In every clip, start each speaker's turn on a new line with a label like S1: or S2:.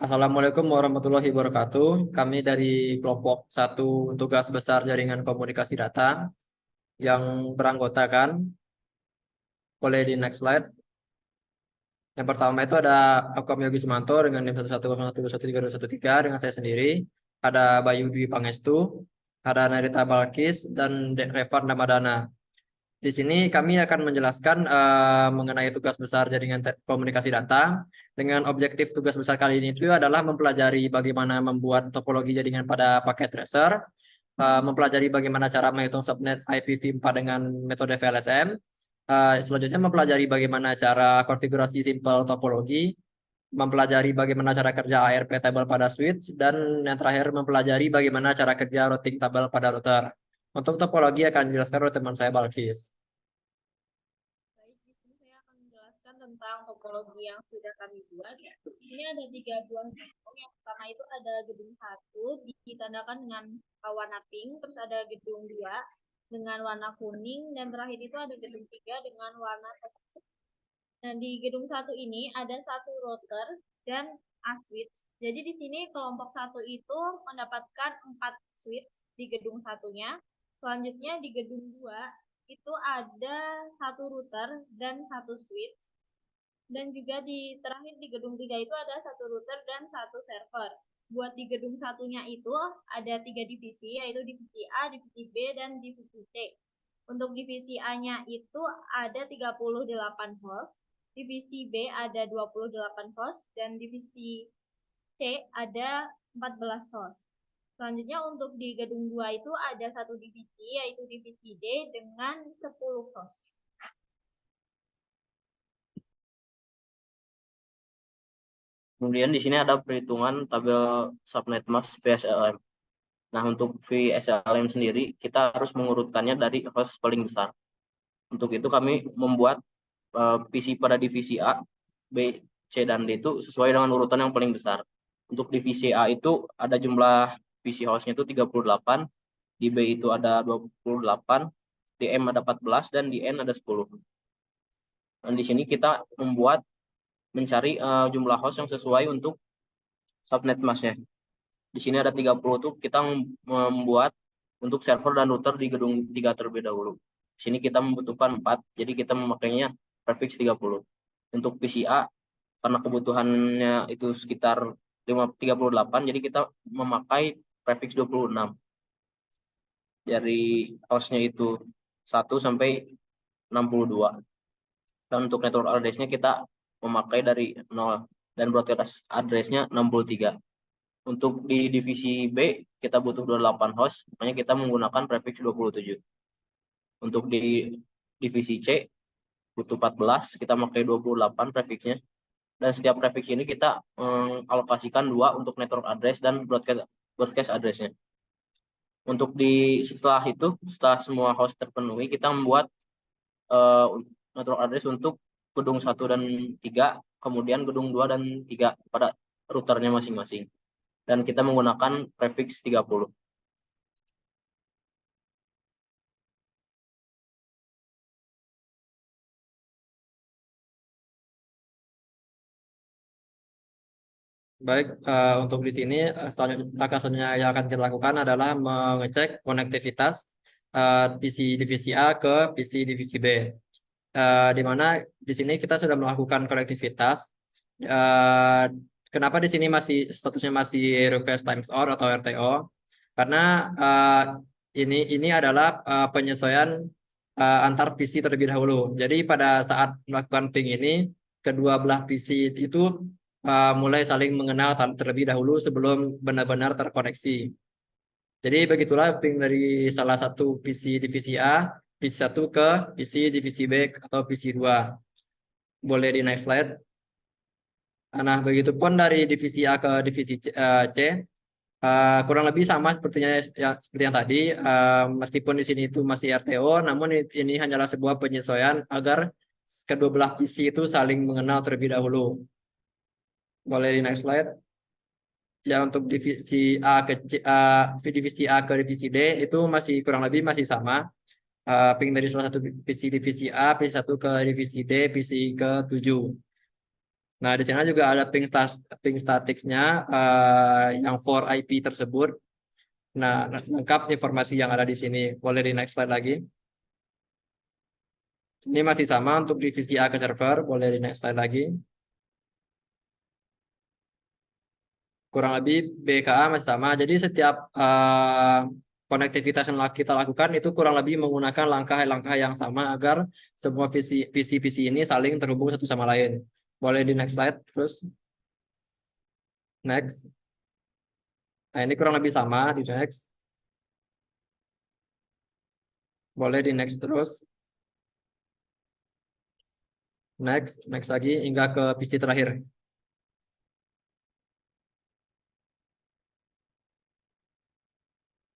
S1: Assalamualaikum warahmatullahi wabarakatuh. Kami dari kelompok satu tugas besar jaringan komunikasi data yang beranggotakan, boleh di next slide. Yang pertama itu ada aku Yogi Sumanto dengan NIM 1101213 dengan saya sendiri. Ada Bayu Dwi Pangestu, ada Narita Balkis, dan Revan Ramadana. Di sini kami akan menjelaskan mengenai tugas besar jaringan komunikasi data. Dengan objektif tugas besar kali ini itu adalah mempelajari bagaimana membuat topologi jaringan pada paket tracer, mempelajari bagaimana cara menghitung subnet IPv4 dengan metode VLSM. Selanjutnya mempelajari bagaimana cara konfigurasi simple topologi, mempelajari bagaimana cara kerja ARP table pada switch, dan yang terakhir mempelajari bagaimana cara kerja routing table pada router. Untuk topologi akan dijelaskan oleh teman saya Balkis.
S2: Baik, di sini saya akan menjelaskan tentang topologi yang sudah kami buat. Ini ada 3 buah gedung. Yang pertama itu ada gedung 1 ditandakan dengan warna pink, terus ada gedung 2 dengan warna kuning, dan terakhir itu ada gedung 3 dengan warna terang. Dan di gedung 1 ini ada 1 router dan A switch. Jadi di sini kelompok 1 itu mendapatkan 4 switch di gedung satunya. Selanjutnya di gedung 2 itu ada 1 router dan 1 switch. Dan juga di terakhir di gedung 3 itu ada 1 router dan 1 server. Buat di gedung satunya itu ada 3 divisi, yaitu divisi A, divisi B, dan divisi C. Untuk divisi A-nya itu ada 38 host, divisi B ada 28 host, dan divisi C ada 14 host. Selanjutnya untuk di gedung 2 itu ada 1 divisi, yaitu divisi D dengan 10 host.
S3: Kemudian di sini ada perhitungan tabel subnet mask VSLM. Nah, untuk VSLM sendiri kita harus mengurutkannya dari host paling besar. Untuk itu kami membuat PC pada divisi A, B, C, dan D itu sesuai dengan urutan yang paling besar. Untuk divisi A itu ada jumlah PC hostnya itu 38, di B itu ada 28, di M ada 14, dan di N ada 10. Dan di sini kita mencari jumlah host yang sesuai untuk subnet masknya. Di sini ada 30 tuh kita membuat untuk server dan router di gedung 3 terlebih dahulu. Di sini kita membutuhkan 4, jadi kita memakainya prefix 30. Untuk PCA karena kebutuhannya itu sekitar 38, jadi kita memakai prefix 26. Dari hostnya itu 1 sampai 62. Dan untuk network address-nya kita memakai dari 0 dan broadcast address-nya 63. Untuk di divisi B kita butuh 28 host, makanya kita menggunakan prefix 27. Untuk di divisi C butuh 14, kita pakai 28 prefixnya. Dan setiap prefix ini kita alokasikan 2 untuk network address dan broadcast address-nya. Untuk setelah semua host terpenuhi, kita membuat network address untuk gedung 1 dan 3, kemudian gedung 2 dan 3 pada routernya masing-masing. Dan kita menggunakan prefix 30.
S1: Baik, untuk di sini langkah selanjutnya yang akan kita lakukan adalah mengecek konektivitas PC divisi A ke PC divisi B. Di mana di sini kita sudah melakukan konektivitas. Uh, Kenapa di sini masih statusnya masih request times or atau RTO? Karena ini adalah penyesuaian antar PC terlebih dahulu. Jadi pada saat melakukan ping ini, kedua belah PC itu mulai saling mengenal terlebih dahulu sebelum benar-benar terkoneksi. Jadi begitulah ping dari salah satu PC divisi A, PC 1 ke PC divisi B atau PC 2. Boleh di next slide. Nah, begitupun dari divisi A ke divisi C, kurang lebih sama seperti yang tadi. Meskipun di sini itu masih RTO, namun ini hanyalah sebuah penyesuaian agar kedua belah PC itu saling mengenal terlebih dahulu. Boleh di next slide. Ya, untuk divisi divisi A ke divisi D itu masih kurang lebih masih sama. Ping dari salah satu PC divisi A, PC 1 ke divisi D, PC ke 7. Nah, di sana juga ada ping statistiknya yang for IP tersebut. Nah, lengkap informasi yang ada di sini. Boleh di next slide lagi. Ini masih sama untuk divisi A ke server. Boleh di next slide lagi. Kurang lebih BKA masih sama. Jadi setiap konektivitas yang kita lakukan itu kurang lebih menggunakan langkah-langkah yang sama agar semua visi ini saling terhubung satu sama lain. Boleh di next slide terus. Next. Nah, ini kurang lebih sama di next. Boleh di next terus. Next lagi hingga ke visi terakhir.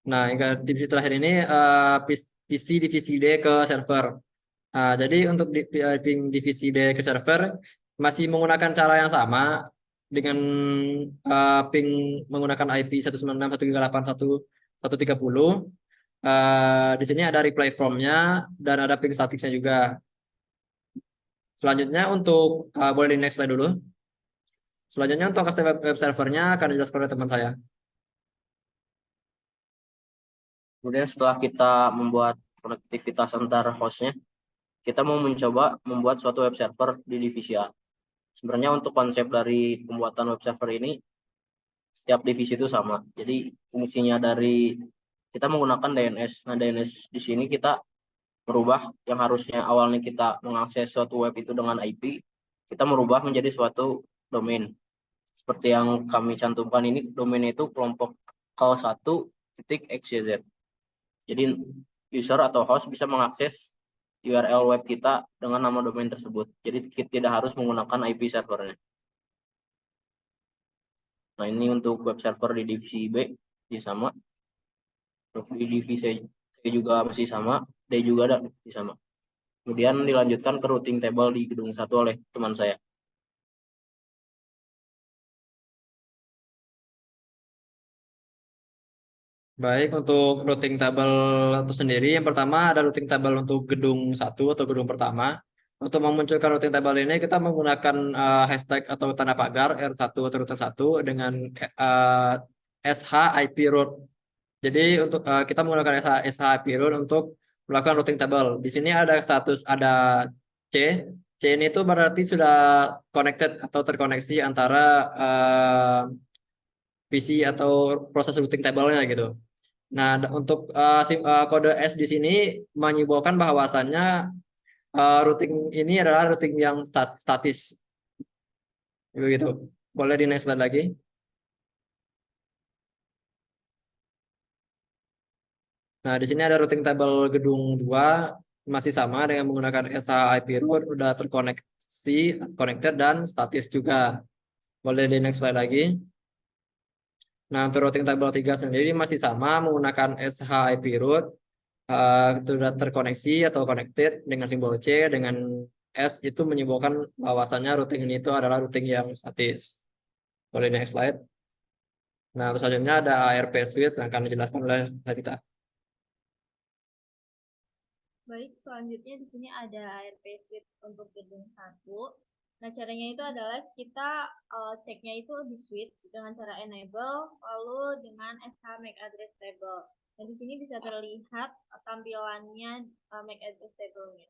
S1: Nah, hingga divisi terakhir ini PC divisi D ke server. Jadi untuk divisi D ke server masih menggunakan cara yang sama dengan ping menggunakan IP 192.168.1.130. Di sini ada reply from-nya dan ada ping statistiknya juga. Selanjutnya untuk boleh di next slide dulu. Selanjutnya untuk custom web servernya akan dijelaskan oleh teman saya.
S3: Kemudian setelah kita membuat konektivitas antar hostnya, kita mau mencoba membuat suatu web server di divisi A. Sebenarnya untuk konsep dari pembuatan web server ini, setiap divisi itu sama. Jadi fungsinya dari kita menggunakan DNS. Nah, DNS di sini kita merubah yang harusnya awalnya kita mengakses suatu web itu dengan IP, kita merubah menjadi suatu domain. Seperti yang kami cantumkan ini, domain itu kelompok call1.xyz. Jadi user atau host bisa mengakses URL web kita dengan nama domain tersebut. Jadi kita tidak harus menggunakan IP servernya. Nah, ini untuk web server di divisi B masih sama. Di divisi C juga masih sama, D juga ada masih sama. Kemudian dilanjutkan ke routing table di gedung 1 oleh teman saya.
S1: Baik, untuk routing table itu sendiri, yang pertama ada routing table untuk gedung 1 atau gedung pertama. Untuk memunculkan routing table ini, kita menggunakan hashtag atau tanda pagar R1 atau router 1 dengan SH IP root. Jadi untuk kita menggunakan SH IP root untuk melakukan routing table. Di sini ada status, ada C. C ini itu berarti sudah connected atau terkoneksi antara PC atau proses routing table-nya gitu. Nah, untuk kode S di sini menyimbolkan bahwasannya routing ini adalah routing yang statis. Begitu. Boleh di next slide lagi. Nah, di sini ada routing table gedung 2 masih sama dengan menggunakan SH IP root, udah terkoneksi, connected dan statis juga. Boleh di next slide lagi. Nah, untuk routing table 3 sendiri masih sama menggunakan SH IP root, sudah terkoneksi atau connected dengan simbol C, dengan S itu menyimbolkan bahwasannya routing ini itu adalah routing yang statis. Boleh next slide. Nah, terus selanjutnya ada ARP switch yang akan dijelaskan oleh Sarita.
S2: Baik, selanjutnya di sini ada ARP switch untuk gedung 1. Nah, caranya itu adalah kita ceknya itu di switch dengan cara enable, lalu dengan SH MAC address table. Nah, di sini bisa terlihat tampilannya MAC address table-nya.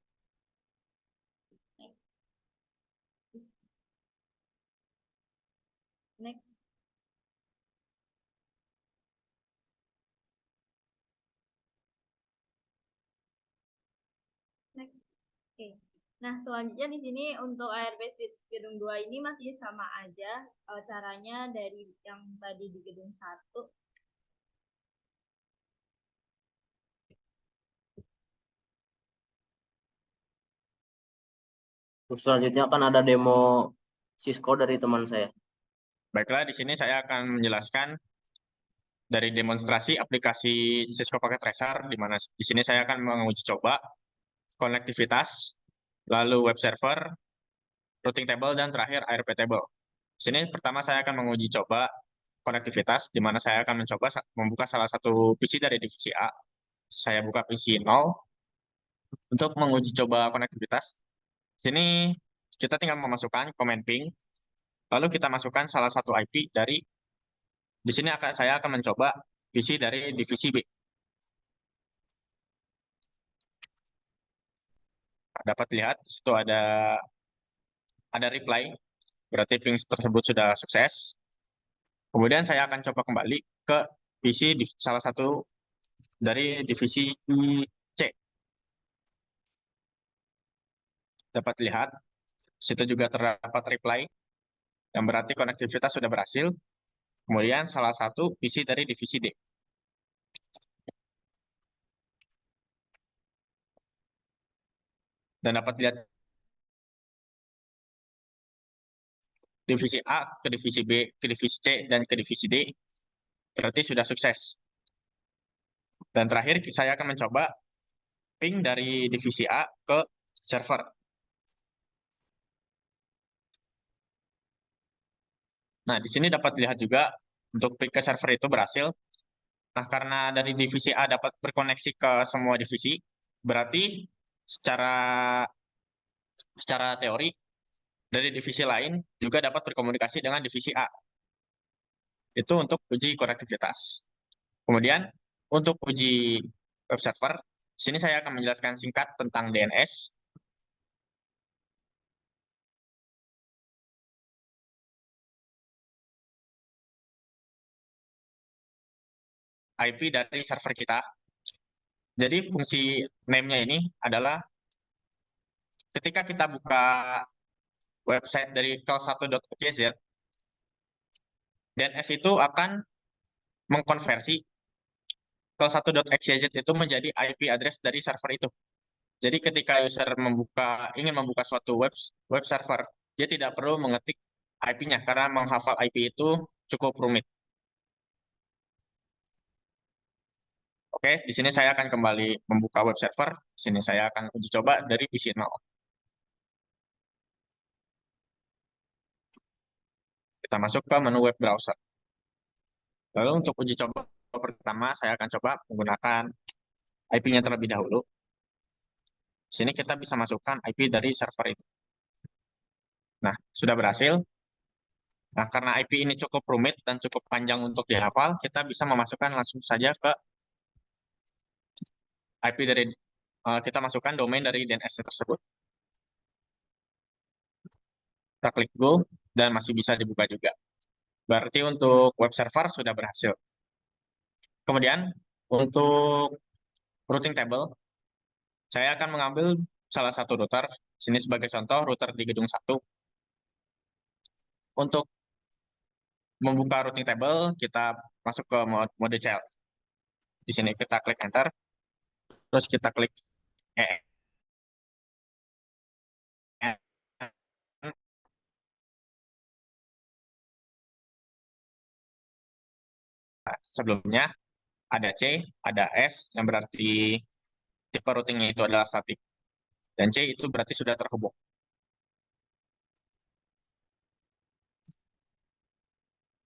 S2: Next. Next. Oke. Nah, selanjutnya di sini untuk ARP switch gedung 2 ini masih sama aja caranya dari yang tadi di gedung 1.
S3: Terus selanjutnya akan ada demo Cisco dari teman saya.
S4: Baiklah, di sini saya akan menjelaskan dari demonstrasi aplikasi Cisco Packet Tracer, di mana di sini saya akan menguji coba konektivitas, lalu web server, routing table, dan terakhir ARP table. Di sini pertama saya akan menguji coba konektivitas, di mana saya akan mencoba membuka salah satu PC dari divisi A. Saya buka PC 0 untuk menguji coba konektivitas. Di sini kita tinggal memasukkan command ping Lalu kita masukkan salah satu IP dari, di sini saya akan mencoba PC dari divisi B. Dapat lihat di situ ada reply, berarti ping tersebut sudah sukses. Kemudian saya akan coba kembali ke PC di salah satu dari divisi C. Dapat lihat, situ juga terdapat reply, yang berarti konektivitas sudah berhasil. Kemudian salah satu PC dari divisi D. Dan dapat lihat divisi A ke divisi B, ke divisi C, dan ke divisi D, berarti sudah sukses. Dan terakhir, saya akan mencoba ping dari divisi A ke server. Nah, di sini dapat lihat juga untuk ping ke server itu berhasil. Nah, karena dari divisi A dapat berkoneksi ke semua divisi, berarti secara teori dari divisi lain juga dapat berkomunikasi dengan divisi A. Itu untuk uji konektivitas. Kemudian untuk uji web server, di sini saya akan menjelaskan singkat tentang DNS. IP dari server kita. Jadi fungsi name-nya ini adalah ketika kita buka website dari call1.xyz, DNS itu akan mengkonversi call1.xyz itu menjadi IP address dari server itu. Jadi ketika user ingin membuka suatu web server, dia tidak perlu mengetik IP-nya karena menghafal IP itu cukup rumit. Oke, di sini saya akan kembali membuka web server. Di sini saya akan uji coba dari PC 0. Kita masuk ke menu web browser. Lalu untuk uji coba pertama, saya akan coba menggunakan IP-nya terlebih dahulu. Di sini kita bisa masukkan IP dari server itu. Nah, sudah berhasil. Nah, karena IP ini cukup rumit dan cukup panjang untuk dihafal, kita bisa memasukkan langsung saja ke IP dari, kita masukkan domain dari DNS tersebut. Kita klik Go, dan masih bisa dibuka juga. Berarti untuk web server sudah berhasil. Kemudian, untuk routing table, saya akan mengambil salah satu router. Sini sebagai contoh, router di gedung 1. Untuk membuka routing table, kita masuk ke mode child. Di sini kita klik enter, terus kita klik sebelumnya ada C, ada S, yang berarti tipe routingnya itu adalah statik. Dan C itu berarti sudah terhubung.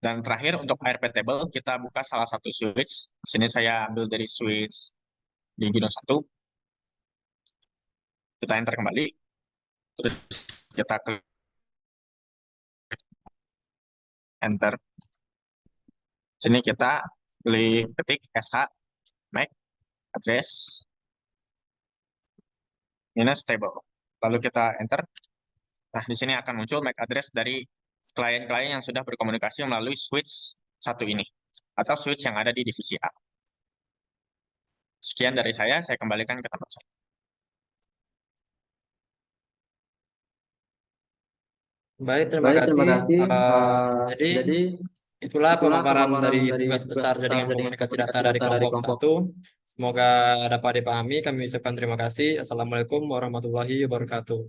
S4: Dan terakhir untuk ARP table, kita buka salah satu switch. Di sini saya ambil dari switch di gedung 1. Kita enter kembali. Terus kita klik enter. Sini kita ketik SH MAC address minus table. Lalu kita enter. Nah, di sini akan muncul MAC address dari klien-klien yang sudah berkomunikasi melalui switch 1 ini atau switch yang ada di divisi A. Sekian dari saya kembalikan ke tempat saya.
S1: Baik, terima kasih. Jadi itulah pemaparan dari tugas besar jaringan komunikasi data dari kelompok 1. Semoga dapat dipahami. Kami ucapkan terima kasih. Assalamualaikum warahmatullahi wabarakatuh.